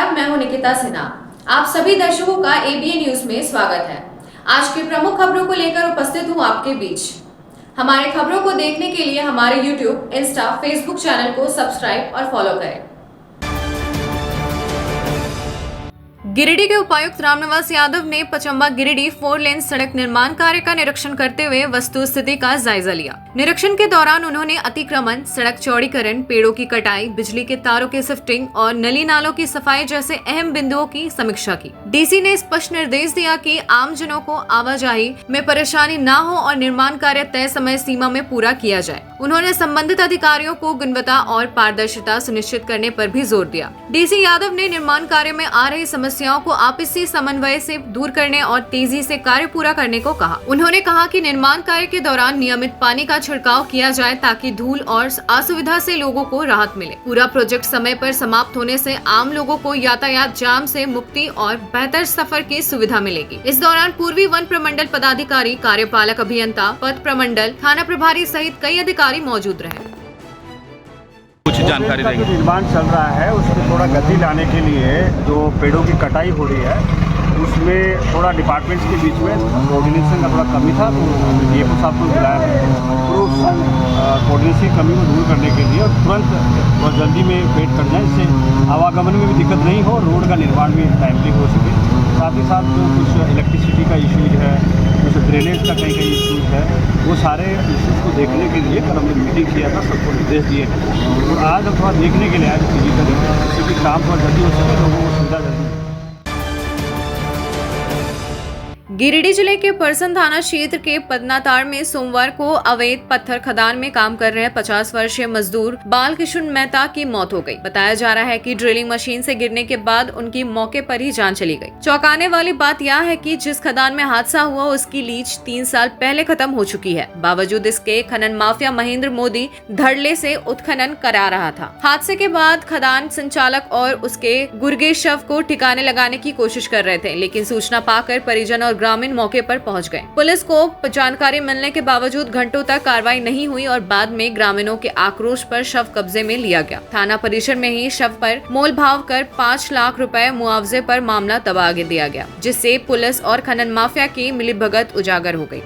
नमस्कार, मैं हूं निकिता सिन्हा। आप सभी दर्शकों का एबीएन न्यूज में स्वागत है। आज की प्रमुख खबरों को लेकर उपस्थित हूं आपके बीच। हमारे खबरों को देखने के लिए हमारे यूट्यूब, इंस्टा, फेसबुक चैनल को सब्सक्राइब और फॉलो करें। गिरिडीह के उपायुक्त रामनिवास यादव ने पचम्बा गिरिडीह 4 लेन सड़क निर्माण कार्य का निरीक्षण करते हुए वस्तु स्थिति का जायजा लिया। निरीक्षण के दौरान उन्होंने अतिक्रमण, सड़क चौड़ीकरण, पेड़ों की कटाई, बिजली के तारों की शिफ्टिंग और नली नालों की सफाई जैसे अहम बिंदुओं की समीक्षा की। डीसी ने स्पष्ट निर्देश दिया कि आमजनों को आवाजाही में परेशानी न हो और निर्माण कार्य तय समय सीमा में पूरा किया जाए। उन्होंने संबंधित अधिकारियों को गुणवत्ता और पारदर्शिता सुनिश्चित करने पर भी जोर दिया। डीसी यादव ने निर्माण कार्य में आ रही समस्याओं को आपसी समन्वय से दूर करने और तेजी से कार्य पूरा करने को कहा। उन्होंने कहा कि निर्माण कार्य के दौरान नियमित पानी का छिड़काव किया जाए ताकि धूल और असुविधा से लोगों को राहत मिले। पूरा प्रोजेक्ट समय पर समाप्त होने से आम लोगों को यातायात जाम से मुक्ति और बेहतर सफर की सुविधा मिलेगी। इस दौरान पूर्वी वन प्रमंडल पदाधिकारी, कार्यपालक अभियंता, पथ प्रमंडल, थाना प्रभारी सहित कई अधिकारी मौजूद रहे। कुछ जानकारी का जो निर्माण चल रहा है उसमें थोड़ा गति लाने के लिए जो पेड़ों की कटाई हो रही है उसमें थोड़ा डिपार्टमेंट्स के बीच में कोऑर्डिनेशन का थोड़ा कमी था, तो डीएफओ साहब को बुलाया तो उस कोऑर्डिनेशन कमी को दूर करने के लिए तुरंत और जल्दी में पेड़ कट जाए, इससे आवागमन में भी दिक्कत नहीं हो, रोड का निर्माण भी टाइमली हो सके। साथ ही साथ जो कुछ इलेक्ट्रिसिटी का इशूज है, कुछ ड्रेनेज का कहीं कहीं इशूज है, वो सारे इशूज़ को देखने के लिए कल हमने मीटिंग किया था, सबको निर्देश दिए हैं और आज हम थोड़ा देखने के लिए आए फिजिकली, जिससे कि काम थोड़ा जल्दी हो सके, लोगों को सुविधा जल्दी। गिरिडीह जिले के परसन थाना क्षेत्र के पदनाताड़ में सोमवार को अवैध पत्थर खदान में काम कर रहे 50 वर्षीय मजदूर बालकृष्ण मेहता की मौत हो गई। बताया जा रहा है कि ड्रिलिंग मशीन से गिरने के बाद उनकी मौके पर ही जान चली गई। चौंकाने वाली बात यह है कि जिस खदान में हादसा हुआ उसकी लीज 3 साल पहले खत्म हो चुकी है। बावजूद इसके खनन माफिया महेंद्र मोदी धड़ल्ले से उत्खनन करा रहा था। हादसे के बाद खदान संचालक और उसके गुर्गे शव को ठिकाने लगाने की कोशिश कर रहे थे, लेकिन सूचना पाकर परिजन और ग्रामीण मौके पर पहुंच गए। पुलिस को जानकारी मिलने के बावजूद घंटों तक कार्रवाई नहीं हुई और बाद में ग्रामीणों के आक्रोश पर शव कब्जे में लिया गया। थाना परिसर में ही शव पर मोल भाव कर 5 लाख रुपए मुआवजे पर मामला दबा दिया गया, जिससे पुलिस और खनन माफिया की मिलीभगत उजागर हो गई।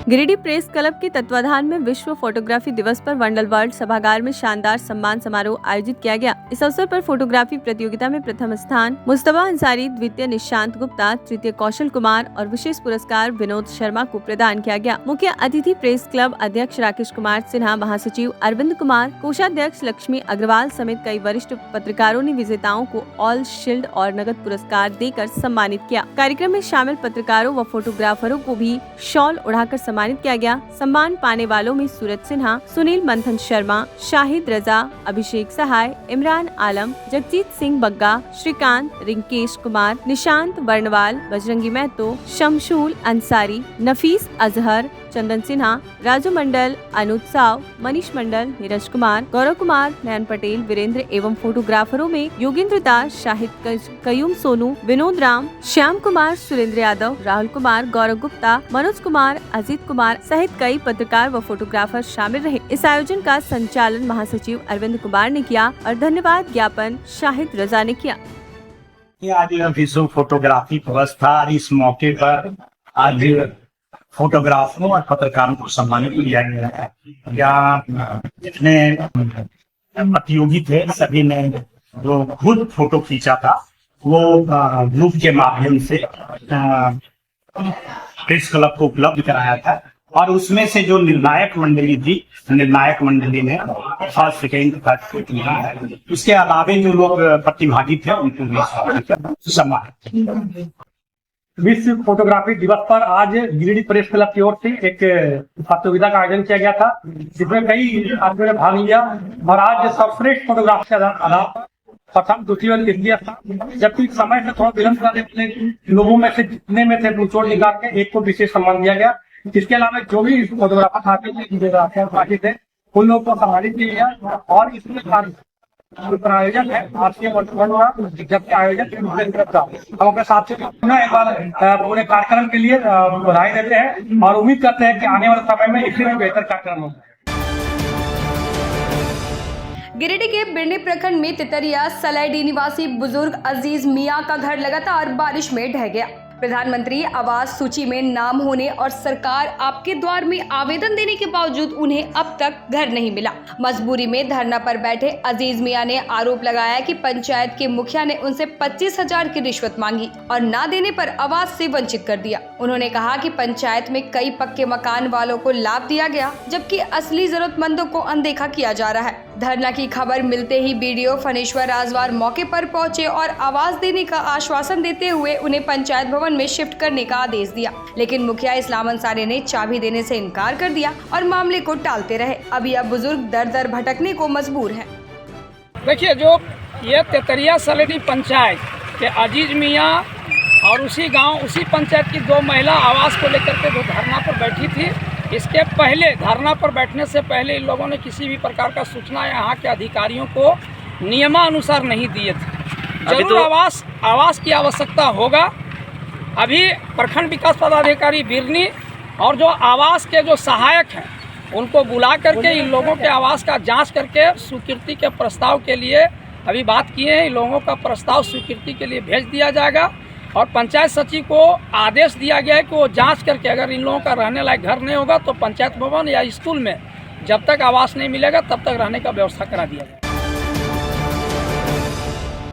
गिरिडीह प्रेस क्लब के तत्वाधान में विश्व फोटोग्राफी दिवस पर वंडर वर्ल्ड सभागार में शानदार सम्मान समारोह आयोजित किया गया। इस अवसर पर फोटोग्राफी प्रतियोगिता में प्रथम स्थान मुस्तफा अंसारी, द्वितीय निशांत गुप्ता, तृतीय कौशल कुमार और विशेष पुरस्कार विनोद शर्मा को प्रदान किया गया। मुख्य अतिथि प्रेस क्लब अध्यक्ष राकेश कुमार सिन्हा, महासचिव अरविंद कुमार, कोषाध्यक्ष लक्ष्मी अग्रवाल समेत कई वरिष्ठ पत्रकारों ने विजेताओं को ऑल शील्ड और नगद पुरस्कार देकर सम्मानित किया। कार्यक्रम में शामिल पत्रकारों व फोटोग्राफरों को भी शॉल उड़ाकर सम्मानित किया गया। सम्मान पाने वालों में सूरज सिन्हा, सुनील मंथन शर्मा, शाहिद रजा, अभिषेक सहाय, इमरान आलम, जगजीत सिंह बग्गा, श्रीकांत, रिंकेश कुमार, निशांत वर्णवाल, बजरंगी महतो, शमशूल अंसारी, नफीस अजहर, चंदन सिन्हा, राजू मंडल, अनुज साव, मनीष मंडल, नीरज कुमार, गौरव कुमार, नयन पटेल, वीरेंद्र एवं फोटोग्राफरों में योगेंद्र दास, शाहिद कयूम सोनू, विनोद राम, श्याम कुमार, सुरेंद्र यादव, राहुल कुमार, गौरव गुप्ता, मनोज कुमार, अजीत कुमार सहित कई पत्रकार व फोटोग्राफर शामिल रहे। इस आयोजन का संचालन महासचिव अरविंद कुमार ने किया और धन्यवाद ज्ञापन शाहिद रजा ने किया। आज विश्व फोटोग्राफी दिवस था। इस मौके पर आज फोटोग्राफरों और पत्रकारों को सम्मानित किया गया है। यहाँ जितने प्रतियोगी थे सभी ने जो खुद फोटो खींचा था वो ग्रुप के माध्यम से प्रेस क्लब को उपलब्ध कराया था और उसमें से जो निर्णायक मंडली थी, निर्णायक मंडली ने फर्स्ट, सेकेंड, थर्ड किया है। उसके अलावा जो लोग प्रतिभागी थे उनको भी सम्मान। विश्व फोटोग्राफी दिवस पर आज गिरिडीह प्रेस क्लब की ओर से एक प्रतियोगिता का आयोजन किया गया था, जिसमें कई आदमियों ने भाग लिया और आज सर्वश्रेष्ठ फोटोग्राफी के आधार पर प्रथम, द्वितीय और तृतीय स्थान, जबकि समय से थोड़ा विलंब करने लोगों में से जितने में थे निचोड़ निकाल के एक को विशेष सम्मान दिया गया। इसके अलावा जो भी फोटोग्राफर आते थे उन लोगों को सम्मानित किया गया और इसमें आयोजन है जबकि आयोजन हम अपने साथ से एक बार पूरे कार्यक्रम के लिए बधाई देते हैं और उम्मीद करते हैं कि आने वाले समय में इससे भी बेहतर कार्यक्रम होगा। गिरिडीह के बिरनी प्रखंड में तितरिया सलाइडी निवासी बुजुर्ग अजीज मियां का घर लगातार बारिश में ढह गया। प्रधानमंत्री आवास सूची में नाम होने और सरकार आपके द्वार में आवेदन देने के बावजूद उन्हें अब तक घर नहीं मिला। मजबूरी में धरना पर बैठे अजीज मियां ने आरोप लगाया कि पंचायत के मुखिया ने उनसे 25,000 की रिश्वत मांगी और ना देने पर आवास से वंचित कर दिया। उन्होंने कहा कि पंचायत में कई पक्के मकान वालों को लाभ दिया गया, जबकि असली जरूरतमंदों को अनदेखा किया जा रहा है। धरना की खबर मिलते ही बीडीओ फनेश्वर राजवार मौके पर पहुंचे और आवास देने का आश्वासन देते हुए उन्हें पंचायत भवन में शिफ्ट करने का आदेश दिया, लेकिन मुखिया इस्लाम अंसारी ने चाबी देने से इनकार कर दिया और मामले को टालते रहे। अब यह बुजुर्ग दर दर भटकने को मजबूर है। देखिए, जो ये तेतरिया सलेडी पंचायत के अजीज मियां और उसी गांव उसी पंचायत की 2 महिला आवास को लेकर के जो धरना पर बैठी थी, इसके पहले धरना पर बैठने से पहले इन लोगों ने किसी भी प्रकार का सूचना यहाँ के अधिकारियों को नियमानुसार नहीं दिए थे। जरूर आवास की आवश्यकता होगा। अभी प्रखंड विकास पदाधिकारी बिरनी और जो आवास के जो सहायक हैं उनको बुला करके इन लोगों के आवास का जांच करके स्वीकृति के प्रस्ताव के लिए अभी बात किए हैं। इन लोगों का प्रस्ताव स्वीकृति के लिए भेज दिया जाएगा और पंचायत सचिव को आदेश दिया गया है कि वो जांच करके अगर इन लोगों का रहने लायक घर नहीं होगा तो पंचायत भवन या स्कूल में जब तक आवास नहीं मिलेगा तब तक रहने का व्यवस्था करा दिया जाए।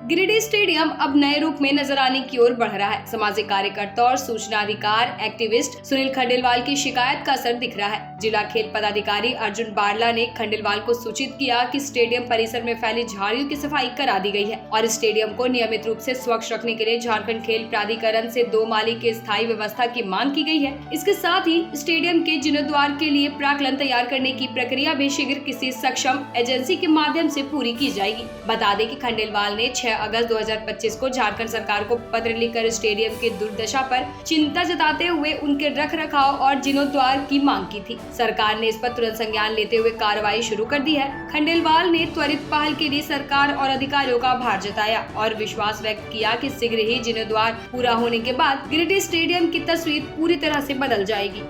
गिरिडीह स्टेडियम अब नए रूप में नजर आने की ओर बढ़ रहा है। सामाजिक कार्यकर्ता और सूचना अधिकार एक्टिविस्ट सुनील खंडेलवाल की शिकायत का असर दिख रहा है। जिला खेल पदाधिकारी अर्जुन बारला ने खंडेलवाल को सूचित किया कि स्टेडियम परिसर में फैली झाड़ियों की सफाई करा दी गई है और स्टेडियम को नियमित रूप से स्वच्छ रखने के लिए झारखंड खेल प्राधिकरण से 2 माली के स्थायी व्यवस्था की मांग की गई है। इसके साथ ही स्टेडियम के जीर्णोद्धार के लिए प्राक्कलन तैयार करने की प्रक्रिया भी शीघ्र किसी सक्षम एजेंसी के माध्यम से पूरी की जाएगी। बता दें कि खंडेलवाल ने 6 अगस्त 2025 को झारखंड सरकार को पत्र लिखकर स्टेडियम की दुर्दशा पर चिंता जताते हुए उनके रखरखाव और जीर्णोद्धार की मांग की थी। सरकार ने इस पर तुरंत संज्ञान लेते हुए कार्रवाई शुरू कर दी है। खंडेलवाल ने त्वरित पहल के लिए सरकार और अधिकारियों का आभार जताया और विश्वास व्यक्त किया कि शीघ्र ही जीर्णोद्धार पूरा होने के बाद गिरिडीह स्टेडियम की तस्वीर पूरी तरह से बदल जाएगी।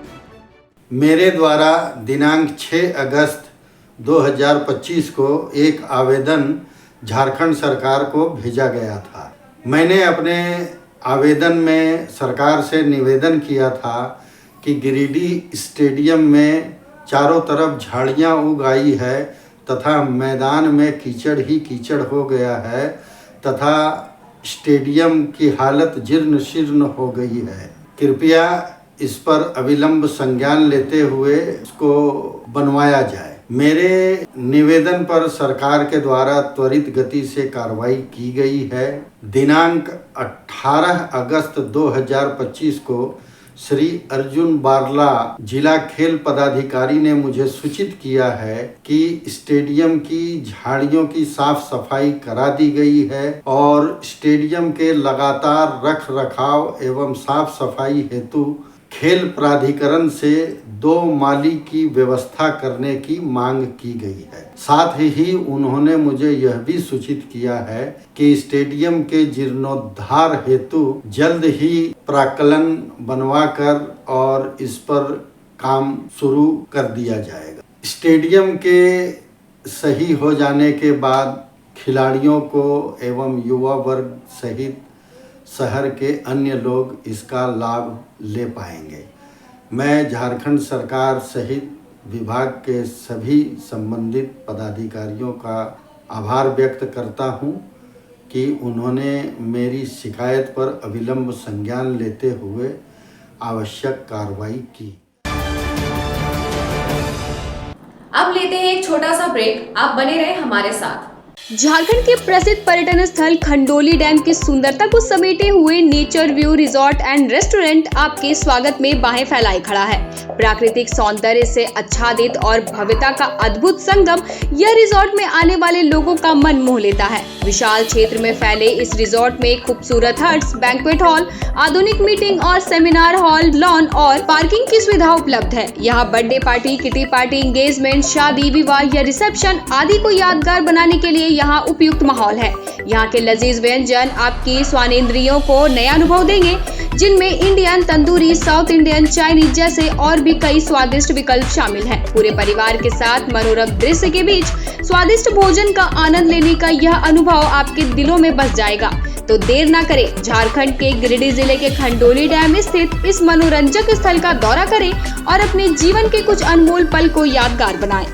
मेरे द्वारा दिनांक 6 अगस्त 2025 को एक आवेदन झारखंड सरकार को भेजा गया था। मैंने अपने आवेदन में सरकार से निवेदन किया था कि गिरिडीह स्टेडियम में चारों तरफ झाड़ियां उग आई है तथा मैदान में कीचड़ ही कीचड़ हो गया है तथा स्टेडियम की हालत जीर्ण शीर्ण हो गई है। कृपया इस पर अविलंब संज्ञान लेते हुए इसको बनवाया जाए। मेरे निवेदन पर सरकार के द्वारा त्वरित गति से कार्रवाई की गई है। दिनांक 18 अगस्त 2025 को श्री अर्जुन बारला जिला खेल पदाधिकारी ने मुझे सूचित किया है कि स्टेडियम की झाड़ियों की साफ सफाई करा दी गई है और स्टेडियम के लगातार रख रखाव एवं साफ सफाई हेतु खेल प्राधिकरण से 2 माली की व्यवस्था करने की मांग की गई है। साथ ही उन्होंने मुझे यह भी सूचित किया है कि स्टेडियम के जीर्णोद्धार हेतु जल्द ही प्राक्कलन बनवाकर और इस पर काम शुरू कर दिया जाएगा। स्टेडियम के सही हो जाने के बाद खिलाड़ियों को एवं युवा वर्ग सहित शहर के अन्य लोग इसका लाभ ले पाएंगे। मैं झारखंड सरकार सहित विभाग के सभी संबंधित पदाधिकारियों का आभार व्यक्त करता हूं कि उन्होंने मेरी शिकायत पर अविलंब संज्ञान लेते हुए आवश्यक कार्रवाई की। अब लेते हैं एक छोटा सा ब्रेक। आप बने रहे हमारे साथ। झारखंड के प्रसिद्ध पर्यटन स्थल खंडोली डैम की सुंदरता को समेटे हुए nature view resort and restaurant आपके स्वागत में बाहें फैलाए खड़ा है। प्राकृतिक सौंदर्य से आच्छादित और भव्यता का अद्भुत संगम यह रिजॉर्ट में आने वाले लोगों का मन मोह लेता है। विशाल क्षेत्र में फैले इस रिजॉर्ट में खूबसूरत हट्स, बैंक्वेट हॉल, आधुनिक मीटिंग और सेमिनार हॉल, लॉन और पार्किंग की सुविधा उपलब्ध है। यहाँ birthday party, kitty party, engagement, शादी, विवाह या रिसेप्शन आदि को यादगार बनाने के लिए यहाँ उपयुक्त माहौल है। यहाँ के लजीज व्यंजन आपकी स्वानेंद्रियों को नया अनुभव देंगे, जिनमें Indian, tandoori, south Indian, Chinese जैसे और भी कई स्वादिष्ट विकल्प शामिल हैं। पूरे परिवार के साथ मनोरम दृश्य के बीच स्वादिष्ट भोजन का आनंद लेने का यह अनुभव आपके दिलों में बस जाएगा। तो देर ना करें, झारखंड के गिरिडीह जिले के खंडोली डैम स्थित इस मनोरंजक स्थल का दौरा करें और अपने जीवन के कुछ अनमोल पल को यादगार बनाएं।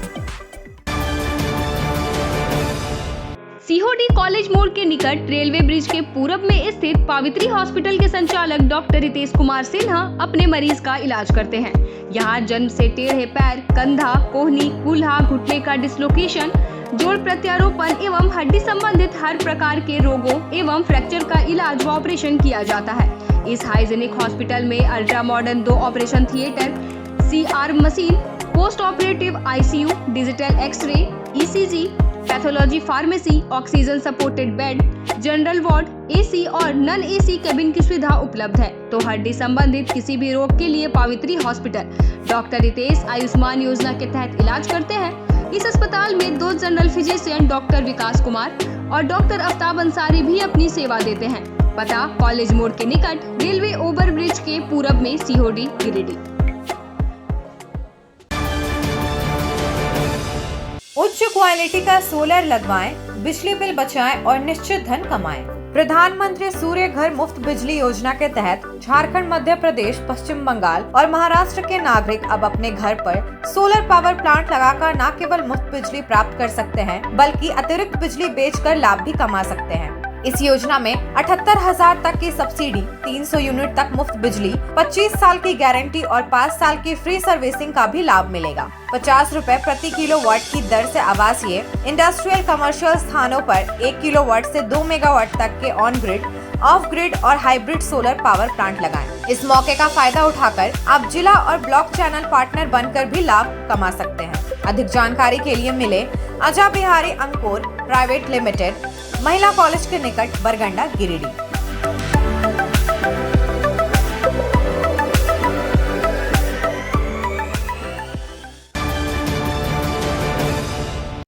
सीहोडी कॉलेज मोड़ के निकट रेलवे ब्रिज के पूरब में स्थित पावित्री हॉस्पिटल के संचालक डॉक्टर रितेश कुमार सिन्हा अपने मरीज का इलाज करते हैं। यहाँ जन्म से टेढ़े पैर, कंधा, कोहनी, कूल्हा, घुटने का डिसलोकेशन, जोड़ प्रत्यारोपण एवं हड्डी संबंधित हर प्रकार के रोगों एवं फ्रैक्चर का इलाज व ऑपरेशन किया जाता है। इस हाइजेनिक हॉस्पिटल में ultra modern 2 operation theatre, CR machine, post operative ICU, digital x ray, ECG, pathology pharmacy, oxygen supported bed, general ward, AC और नॉन AC केबिन की सुविधा उपलब्ध है। तो हड्डी संबंधित किसी भी रोग के लिए पावित्री हॉस्पिटल डॉक्टर रितेश आयुष्मान योजना के तहत इलाज करते हैं। इस अस्पताल में 2 जनरल फिजिशियन डॉक्टर विकास कुमार और डॉक्टर आफ्ताब अंसारी भी अपनी सेवा देते हैं। पता कॉलेज मोड़ के निकट रेलवे ओवर ब्रिज के पूरब में, सीहोडी, गिरिडीह। उच्च क्वालिटी का सोलर लगवाएं, बिजली बिल बचाएं और निश्चित धन कमाएं। प्रधानमंत्री सूर्य घर मुफ्त बिजली योजना के तहत झारखंड, मध्य प्रदेश, पश्चिम बंगाल और महाराष्ट्र के नागरिक अब अपने घर पर सोलर पावर प्लांट लगाकर न केवल मुफ्त बिजली प्राप्त कर सकते हैं, बल्कि अतिरिक्त बिजली बेचकर लाभ भी कमा सकते हैं। इस योजना में 78,000 तक की सब्सिडी, 300 यूनिट तक मुफ्त बिजली, 25 साल की गारंटी और 5 साल की फ्री सर्विसिंग का भी लाभ मिलेगा। 50 रुपए प्रति किलोवाट की दर से आवासीय, इंडस्ट्रियल, कमर्शियल स्थानों पर 1 किलोवाट से 2 मेगावाट तक के ऑन ग्रिड, ऑफ ग्रिड और हाइब्रिड सोलर पावर प्लांट लगाएं। इस मौके का फायदा उठाकर आप जिला और ब्लॉक चैनल पार्टनर बनकर भी लाभ कमा सकते हैं। अधिक जानकारी के लिए मिले अजा बिहारी अंकुर प्राइवेट लिमिटेड, महिला कॉलेज के निकट, बरगंडा, गिरिडीह।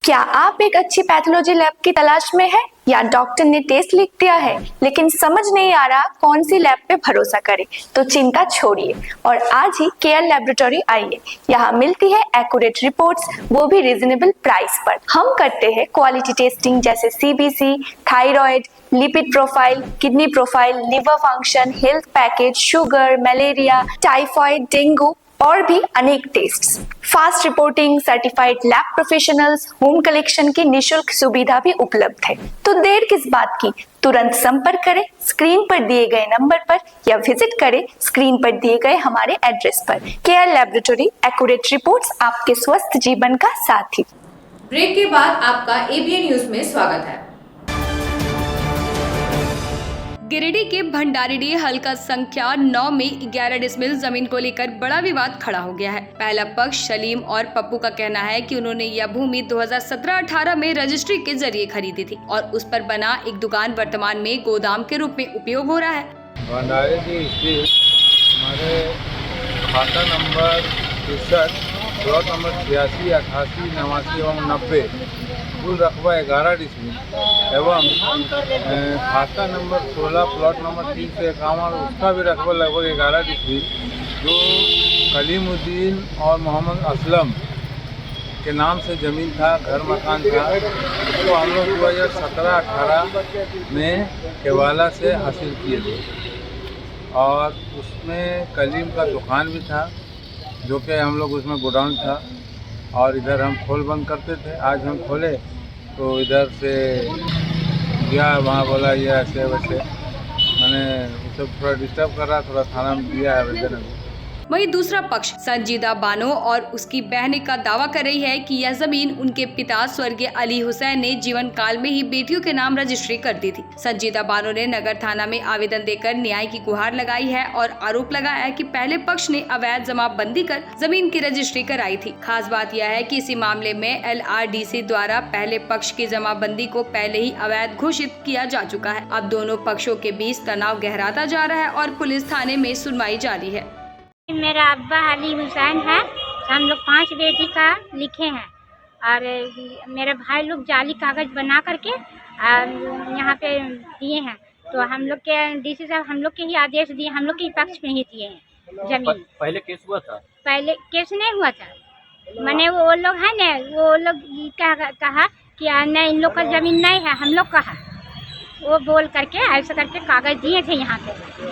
क्या आप एक अच्छी पैथोलॉजी लैब की तलाश में हैं या डॉक्टर ने टेस्ट लिख दिया है लेकिन समझ नहीं आ रहा कौन सी लैब पे भरोसा करें? तो चिंता छोड़िए और आज ही केयर लैबोरेटरी आइए। यहाँ मिलती है एक्यूरेट रिपोर्ट्स, वो भी रीजनेबल प्राइस पर। हम करते हैं क्वालिटी टेस्टिंग जैसे CBC, thyroid, lipid profile, kidney profile, liver function, health package, sugar, malaria, typhoid, dengue और भी अनेक tests. Fast reporting, certified lab professionals, home collection की निशुल्क सुविधा भी उपलब्ध है। तो देर किस बात की, तुरंत संपर्क करें स्क्रीन पर दिए गए नंबर पर या विजिट करें स्क्रीन पर दिए गए हमारे एड्रेस पर। केयर लैबोरेटरी, एक्यूरेट रिपोर्ट्स, आपके स्वस्थ जीवन का साथी। ब्रेक के बाद आपका ABN न्यूज में स्वागत है। गिरिडीह के भंडारीडीह हल्का संख्या 9 में 11 डिसमिल जमीन को लेकर बड़ा विवाद खड़ा हो गया है। पहला पक्ष सलीम और पप्पू का कहना है कि उन्होंने यह भूमि 2017-18 में रजिस्ट्री के जरिए खरीदी थी और उस पर बना एक दुकान वर्तमान में गोदाम के रूप में उपयोग हो रहा है। भंडारीडीह स्थित हमारे खाता नंबर 63, प्लॉट नंबर 86, 88, 89 एवं 90, कुल रकबा 11 डिसमिल एवं खाता नंबर 16, प्लॉट नंबर 351, उसका भी रकबा लगभग 11 डिसमिल, जो कलीमुद्दीन और मोहम्मद असलम के नाम से ज़मीन था, घर मकान था। उसको हम लोग 2017-18 में केवाला से हासिल किए थे और उसमें कलीम का दुकान भी था, जो कि हम लोग उसमें गोडाउन था और इधर हम खोल बंद करते थे। आज हम खोले तो इधर से गया, वहाँ बोला ये ऐसे वैसे, मैंने उसे थोड़ा डिस्टर्ब कर रहा, थोड़ा थाना में दिया है आवेदन। वहीं दूसरा पक्ष संजीदा बानो और उसकी बहन का दावा कर रही है कि यह जमीन उनके पिता स्वर्गीय अली हुसैन ने जीवन काल में ही बेटियों के नाम रजिस्ट्री कर दी थी। संजीदा बानो ने नगर थाना में आवेदन देकर न्याय की गुहार लगाई है और आरोप लगाया है कि पहले पक्ष ने अवैध जमाबंदी कर जमीन की रजिस्ट्री कराई थी। खास बात यह है कि इसी मामले में LRDC द्वारा पहले पक्ष की जमाबंदी को पहले ही अवैध घोषित किया जा चुका है। अब दोनों पक्षों के बीच तनाव गहराता जा रहा है और पुलिस थाने में सुनवाई जारी है। मेरा अब्बा अली हुसैन है, हम लोग 5 बेटी का लिखे हैं और मेरे भाई लोग जाली कागज बना करके यहाँ पे दिए हैं। तो हम लोग के डीसी साहब हम लोग के ही आदेश दिए, हम लोग के ही पक्ष में ही दिए हैं जमीन। पहले केस हुआ था? पहले केस नहीं हुआ था, मैंने वो लोग है ना, वो लोग कहा कि नहीं इन लोग का जमीन नहीं है, हम लोग का है। वो बोल करके ऐसे करके कागज दिए थे यहाँ पे,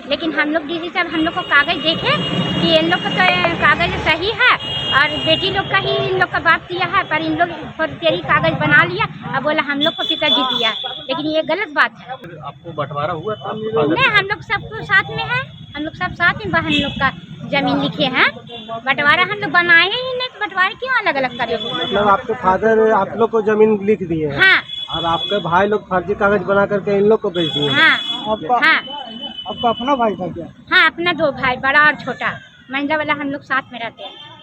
लेकिन हम लोग डीसी साहब हम लोग को कागज देखे कि इन लोग का तो कागज सही है और बेटी लोग का ही इन लोग का बात दिया है, पर इन लोग तेरी कागज बना लिया और बोला हम लोग को पिताजी दिया, लेकिन ये गलत बात है। आपको बंटवारा हुआ था? नहीं, हम लोग सब साथ में है, हम लोग सब साथ में बहन लोग का जमीन लिखे हैं। बंटवारा हम लोग बनाए ही नहीं, तो बंटवारा क्यों अलग अलग करे? मतलब आपके फादर आप लोग को जमीन लिख दिए हैं? हाँ। और आपके भाई लोग फर्जी कागज बना करके इन लोग को बेच दिए? हाँ। हाँ। आपका अपना भाई था क्या? हाँ, अपना 2 भाई, बड़ा और छोटा, महिला वाला हम लोग साथ में रहते हैं।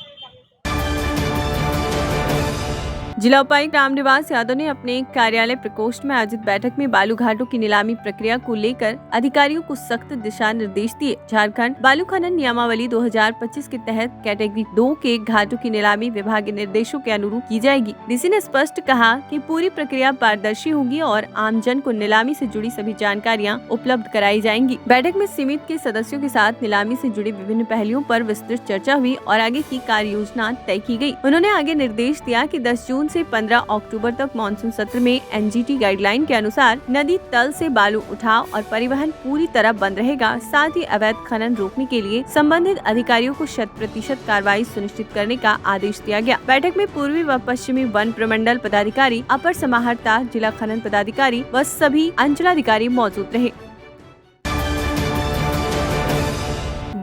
जिला उपायुक्त रामनिवास यादव ने अपने कार्यालय प्रकोष्ठ में आयोजित बैठक में बालू घाटों की नीलामी प्रक्रिया को लेकर अधिकारियों को सख्त दिशा निर्देश दिए। झारखंड बालू खनन नियमावली 2025 के तहत कैटेगरी 2 के घाटों की नीलामी विभागीय निर्देशों के अनुरूप की जाएगी। डीसी ने स्पष्ट कहा कि पूरी प्रक्रिया पारदर्शी होगी और आमजन को नीलामी से जुड़ी सभी जानकारियां उपलब्ध कराई जाएंगी। बैठक में समिति के सदस्यों के साथ नीलामी से जुड़े विभिन्न पहलुओं पर विस्तृत चर्चा हुई और आगे की कार्य योजना तय की गयी। उन्होंने आगे निर्देश दिया कि 10 जून से 15 अक्टूबर तक मानसून सत्र में एनजीटी गाइडलाइन के अनुसार नदी तल से बालू उठाव और परिवहन पूरी तरह बंद रहेगा। साथ ही अवैध खनन रोकने के लिए संबंधित अधिकारियों को 100% कार्रवाई सुनिश्चित करने का आदेश दिया गया। बैठक में पूर्वी व पश्चिमी वन प्रमंडल पदाधिकारी, अपर समाहर्ता, जिला खनन पदाधिकारी व सभी अंचलाधिकारी मौजूद रहे।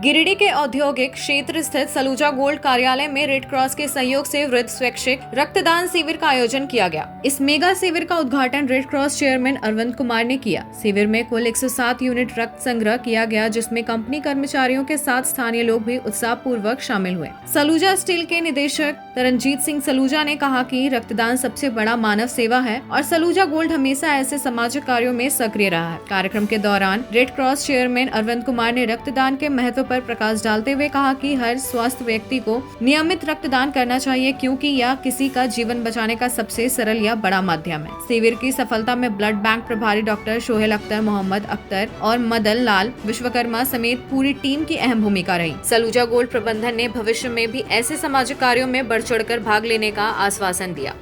गिरिडीह के औद्योगिक क्षेत्र स्थित सलूजा गोल्ड कार्यालय में रेड क्रॉस के सहयोग से वृद्ध स्वैच्छिक रक्तदान शिविर का आयोजन किया गया। इस मेगा शिविर का उद्घाटन Red Cross chairman Arvind Kumar ने किया। शिविर में कुल 107 यूनिट रक्त संग्रह किया गया, जिसमें कंपनी कर्मचारियों के साथ स्थानीय लोग भी उत्साह पूर्वक शामिल हुए। सलूजा स्टील के निदेशक तरनजीत सिंह सलूजा ने कहा कि रक्तदान सबसे बड़ा मानव सेवा है और सलूजा गोल्ड हमेशा ऐसे सामाजिक कार्यों में सक्रिय रहा है। कार्यक्रम के दौरान Red Cross chairman Arvind Kumar ने रक्तदान के महत्व पर प्रकाश डालते हुए कहा कि हर स्वस्थ व्यक्ति को नियमित रक्तदान करना चाहिए, क्योंकि यह किसी का जीवन बचाने का सबसे सरल या बड़ा माध्यम है। शिविर की सफलता में ब्लड बैंक प्रभारी डॉक्टर सोहेल अख्तर, मोहम्मद अख्तर और मदन लाल विश्वकर्मा समेत पूरी टीम की अहम भूमिका रही। सलूजा गोल्ड प्रबंधन ने भविष्य में भी ऐसे सामाजिक कार्यों में बढ़ चढ़कर भाग लेने का आश्वासन दिया।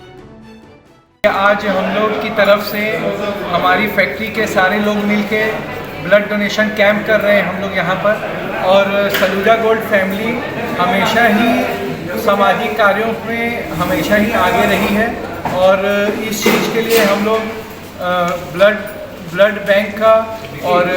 आज हम लोग की तरफ से हमारी फैक्ट्री के सारे लोग मिलके ब्लड डोनेशन कैंप कर रहे हैं हम लोग यहाँ पर, और सलूजा गोल्ड फैमिली हमेशा ही सामाजिक कार्यों में हमेशा ही आगे रही है। और इस चीज़ के लिए हम लोग ब्लड बैंक का और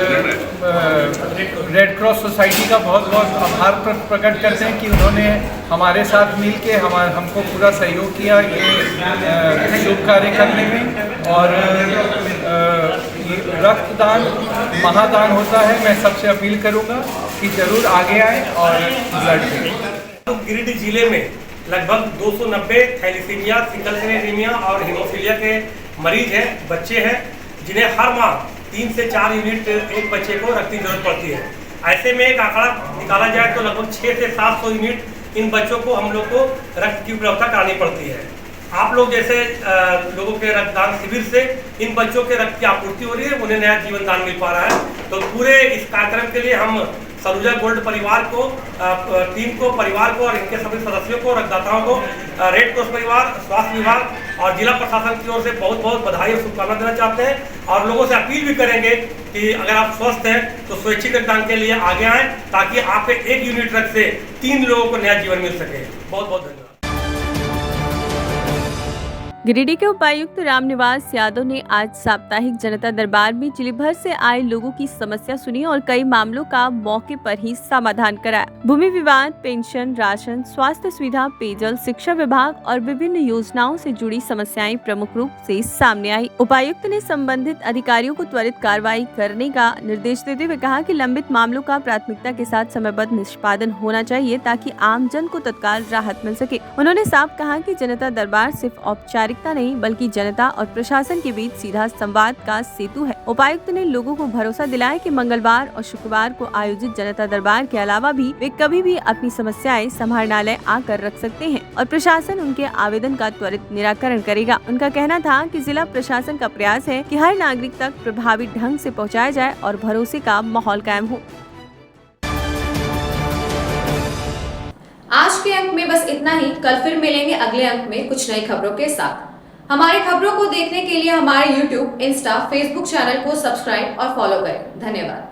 रेड क्रॉस सोसाइटी का बहुत बहुत आभार प्रकट करते हैं कि उन्होंने हमारे साथ मिल के हमको पूरा सहयोग किया ये शुभ कार्य करने में। और रक्तदान महादान होता है। मैं सबसे अपील करूंगा कि जरूर आगे आए और ब्लड दें। गिरिडीह जिले में लगभग 290 थैलीसीमिया, सिकल सेल एनीमिया और हीमोफीलिया के मरीज हैं, बच्चे हैं, जिन्हें हर माह 3 से 4 यूनिट एक बच्चे को रक्त की जरूरत पड़ती है। ऐसे में एक आंकड़ा निकाला जाए तो लगभग 600 से 700 यूनिट इन बच्चों को हम लोग को रक्त की व्यवस्था करानी पड़ती है। आप लोग जैसे लोगों के रक्तदान शिविर से इन बच्चों के रक्त की आपूर्ति हो रही है, उन्हें नया जीवन दान मिल पा रहा है। तो पूरे इस कार्यक्रम के लिए हम सलूजा गोल्ड परिवार को, टीम को, परिवार को और इनके सभी सदस्यों को, रक्तदाताओं को, रेड क्रॉस परिवार, स्वास्थ्य विभाग और जिला प्रशासन की ओर से बहुत बहुत बधाई और शुभकामनाएं देना चाहते हैं। और लोगों से अपील भी करेंगे कि अगर आप स्वस्थ हैं तो स्वैच्छिक रक्तदान के लिए आगे आएँ, ताकि आपके 1 यूनिट रक्त से 3 लोगों को नया जीवन मिल सके। बहुत बहुत धन्यवाद। गिरिडीह के उपायुक्त रामनिवास यादव ने आज साप्ताहिक जनता दरबार में जिले भर से आए लोगों की समस्या सुनी और कई मामलों का मौके पर ही समाधान कराया। भूमि विवाद, पेंशन, राशन, स्वास्थ्य सुविधा, पेयजल, शिक्षा विभाग और विभिन्न योजनाओं से जुड़ी समस्याएं प्रमुख रूप से सामने आई। उपायुक्त ने संबंधित अधिकारियों को त्वरित कार्रवाई करने का निर्देश देते हुए कहा कि लंबित मामलों का प्राथमिकता के साथ समयबद्ध निष्पादन होना चाहिए, ताकि आम जन को तत्काल राहत मिल सके। उन्होंने साफ कहा कि जनता दरबार सिर्फ औपचारिक औपचारिकता नहीं बल्कि जनता और प्रशासन के बीच सीधा संवाद का सेतु है। उपायुक्त ने लोगों को भरोसा दिलाया कि मंगलवार और शुक्रवार को आयोजित जनता दरबार के अलावा भी वे कभी भी अपनी समस्याएं समाहरणालय आकर रख सकते हैं और प्रशासन उनके आवेदन का त्वरित निराकरण करेगा। उनका कहना था कि जिला प्रशासन का प्रयास है कि हर नागरिक तक प्रभावी ढंग से पहुँचाया जाए और भरोसे का माहौल कायम हो। आज के अंक में बस इतना ही। कल फिर मिलेंगे अगले अंक में कुछ नई खबरों के साथ। हमारी खबरों को देखने के लिए हमारे YouTube, Insta, Facebook चैनल को सब्सक्राइब और फॉलो करें। धन्यवाद।